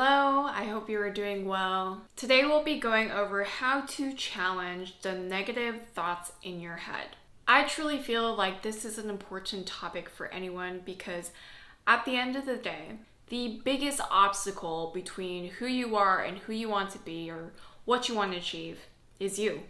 Hello, I hope you are doing well. Today we'll be going over how to challenge the negative thoughts in your head. I truly feel like this is an important topic for anyone because at the end of the day, the biggest obstacle between who you are and who you want to be or what you want to achieve is you.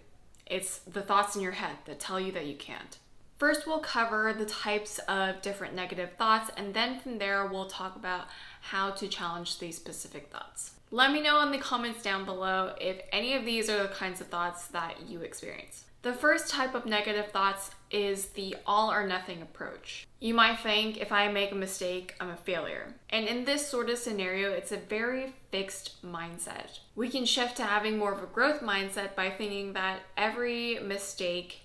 It's the thoughts in your head that tell you that you can't. First, we'll cover the types of different negative thoughts, and then from there, we'll talk about how to challenge these specific thoughts. Let me know in the comments down below if any of these are the kinds of thoughts that you experience. The first type of negative thoughts is the all or nothing approach. You might think, if I make a mistake, I'm a failure. And in this sort of scenario, it's a very fixed mindset. We can shift to having more of a growth mindset by thinking that every mistake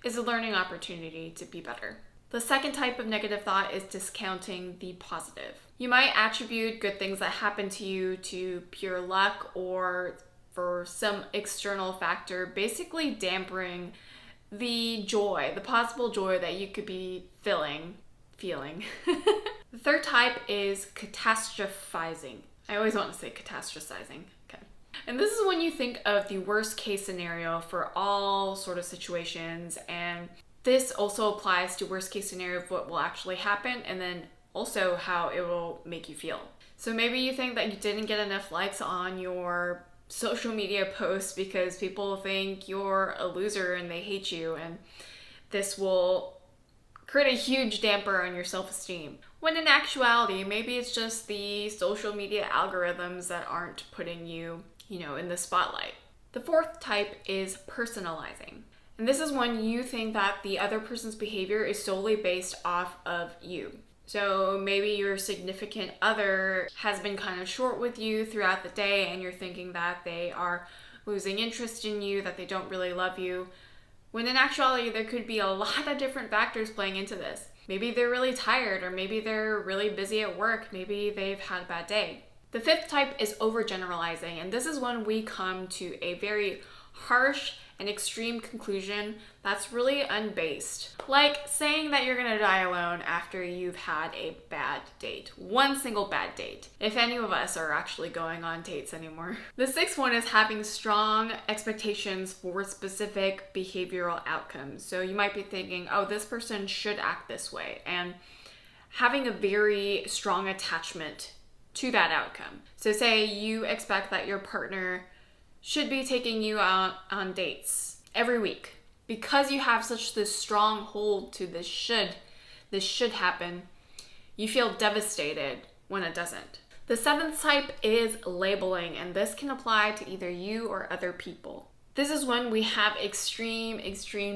is a learning opportunity to be better. The second type of negative thought is discounting the positive. You might attribute good things that happen to you to pure luck or for some external factor, basically dampening the joy, the possible joy that you could be feeling. The third type is catastrophizing. I always want to say catastrophizing. Okay. And this is when you think of the worst case scenario for all sort of situations, and this also applies to worst case scenario of what will actually happen and then also how it will make you feel. So maybe you think that you didn't get enough likes on your social media posts because people think you're a loser and they hate you, and this will create a huge damper on your self-esteem. When in actuality, maybe it's just the social media algorithms that aren't putting you, in the spotlight. The fourth type is personalizing. And this is when you think that the other person's behavior is solely based off of you. So maybe your significant other has been kind of short with you throughout the day and you're thinking that they are losing interest in you, that they don't really love you. When in actuality, there could be a lot of different factors playing into this. Maybe they're really tired, or maybe they're really busy at work. Maybe they've had a bad day. The fifth type is overgeneralizing, and this is when we come to a very harsh and extreme conclusion that's really unbased. Like saying that you're gonna die alone after you've had a bad date. One single bad date. If any of us are actually going on dates anymore. The sixth one is having strong expectations for specific behavioral outcomes. So you might be thinking, oh, this person should act this way, and having a very strong attachment to that outcome. So say you expect that your partner should be taking you out on dates every week. Because you have such this strong hold to this should happen, you feel devastated when it doesn't. The seventh type is labeling, and this can apply to either you or other people. This is when we have extreme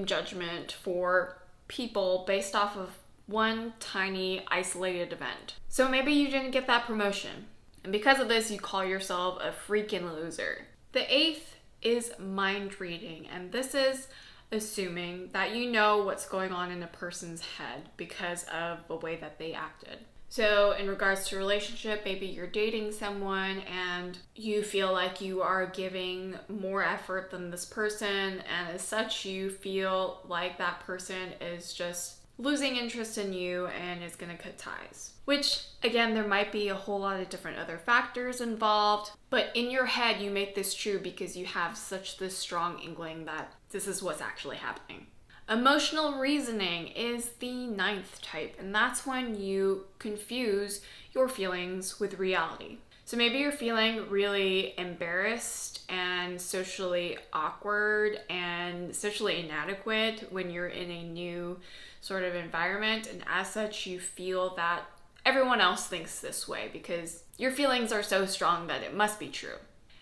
judgment for people based off of one tiny isolated event. So maybe you didn't get that promotion, and because of this, you call yourself a freaking loser. The eighth is mind reading, and this is assuming that you know what's going on in a person's head because of the way that they acted. So in regards to relationship, maybe you're dating someone and you feel like you are giving more effort than this person, and as such you feel like that person is just losing interest in you and is going to cut ties. Which, again, there might be a whole lot of different other factors involved, but in your head you make this true because you have such this strong inkling that this is what's actually happening. Emotional reasoning is the ninth type, and that's when you confuse your feelings with reality. So maybe you're feeling really embarrassed and socially awkward and socially inadequate when you're in a new sort of environment, and as such you feel that everyone else thinks this way because your feelings are so strong that it must be true.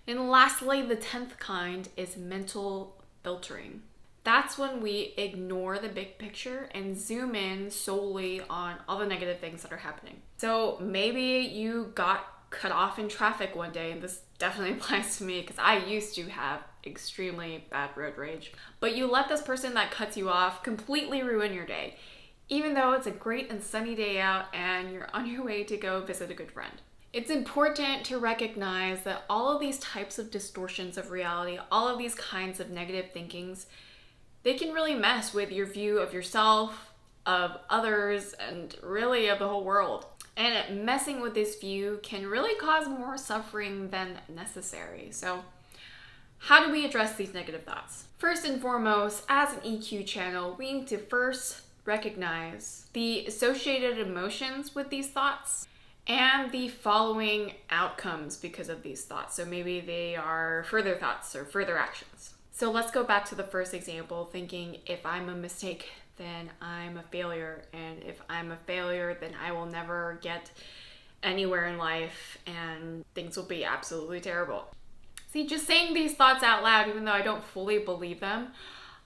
And lastly, the 10th kind is mental filtering. That's when we ignore the big picture and zoom in solely on all the negative things that are happening. So maybe you got cut off in traffic one day, and this definitely applies to me because I used to have extremely bad road rage. But you let this person that cuts you off completely ruin your day, even though it's a great and sunny day out and you're on your way to go visit a good friend. It's important to recognize that all of these types of distortions of reality, all of these kinds of negative thinkings, they can really mess with your view of yourself, of others, and really of the whole world. And messing with this view can really cause more suffering than necessary. So how do we address these negative thoughts? First and foremost, as an EQ channel, we need to first recognize the associated emotions with these thoughts and the following outcomes because of these thoughts. So maybe they are further thoughts or further actions. So let's go back to the first example, thinking if I'm a mistake, then I'm a failure. And if I'm a failure, then I will never get anywhere in life and things will be absolutely terrible. See, just saying these thoughts out loud, even though I don't fully believe them,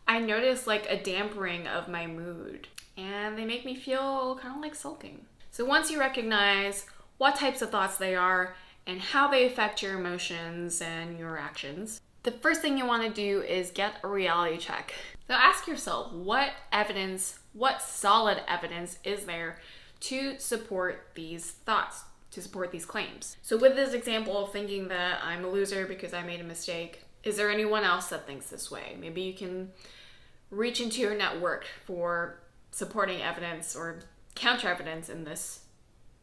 I notice like a dampering of my mood and they make me feel kind of like sulking. So once you recognize what types of thoughts they are and how they affect your emotions and your actions, the first thing you want to do is get a reality check. So ask yourself, what evidence, what solid evidence is there to support these thoughts, to support these claims? So with this example of thinking that I'm a loser because I made a mistake, is there anyone else that thinks this way? Maybe you can reach into your network for supporting evidence or counter evidence in this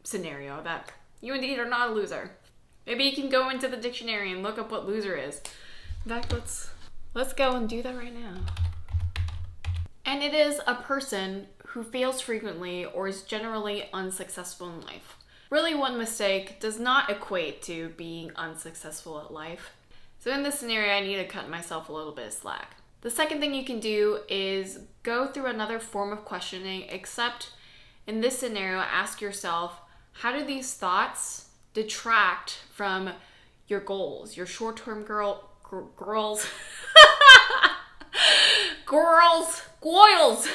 scenario that you indeed are not a loser. Maybe you can go into the dictionary and look up what loser is. In fact, let's go and do that right now. And it is a person who fails frequently or is generally unsuccessful in life. Really, one mistake does not equate to being unsuccessful at life. So in this scenario, I need to cut myself a little bit of slack. The second thing you can do is go through another form of questioning, except in this scenario, ask yourself, how do these thoughts detract from your goals, your short-term goals, goils.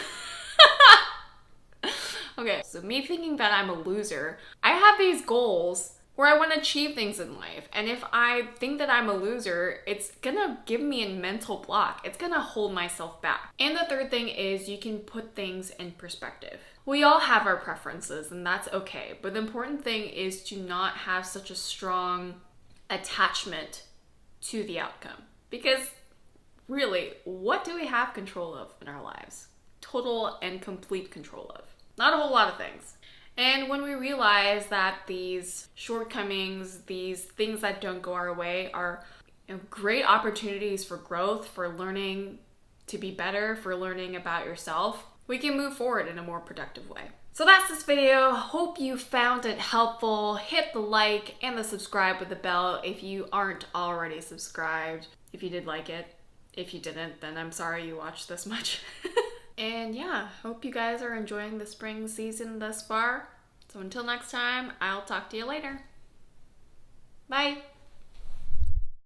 Okay, so me thinking that I'm a loser, I have these goals where I want to achieve things in life. And if I think that I'm a loser, it's gonna give me a mental block. It's gonna hold myself back. And the third thing is you can put things in perspective. We all have our preferences and that's okay. But the important thing is to not have such a strong attachment to the outcome. Because really, what do we have control of in our lives? Total and complete control of. Not a whole lot of things. And when we realize that these shortcomings, these things that don't go our way are great opportunities for growth, for learning to be better, for learning about yourself, we can move forward in a more productive way. So that's this video. Hope you found it helpful. Hit the like and the subscribe with the bell if you aren't already subscribed, if you did like it. If you didn't, then I'm sorry you watched this much. And yeah, hope you guys are enjoying the spring season thus far. So until next time, I'll talk to you later. Bye.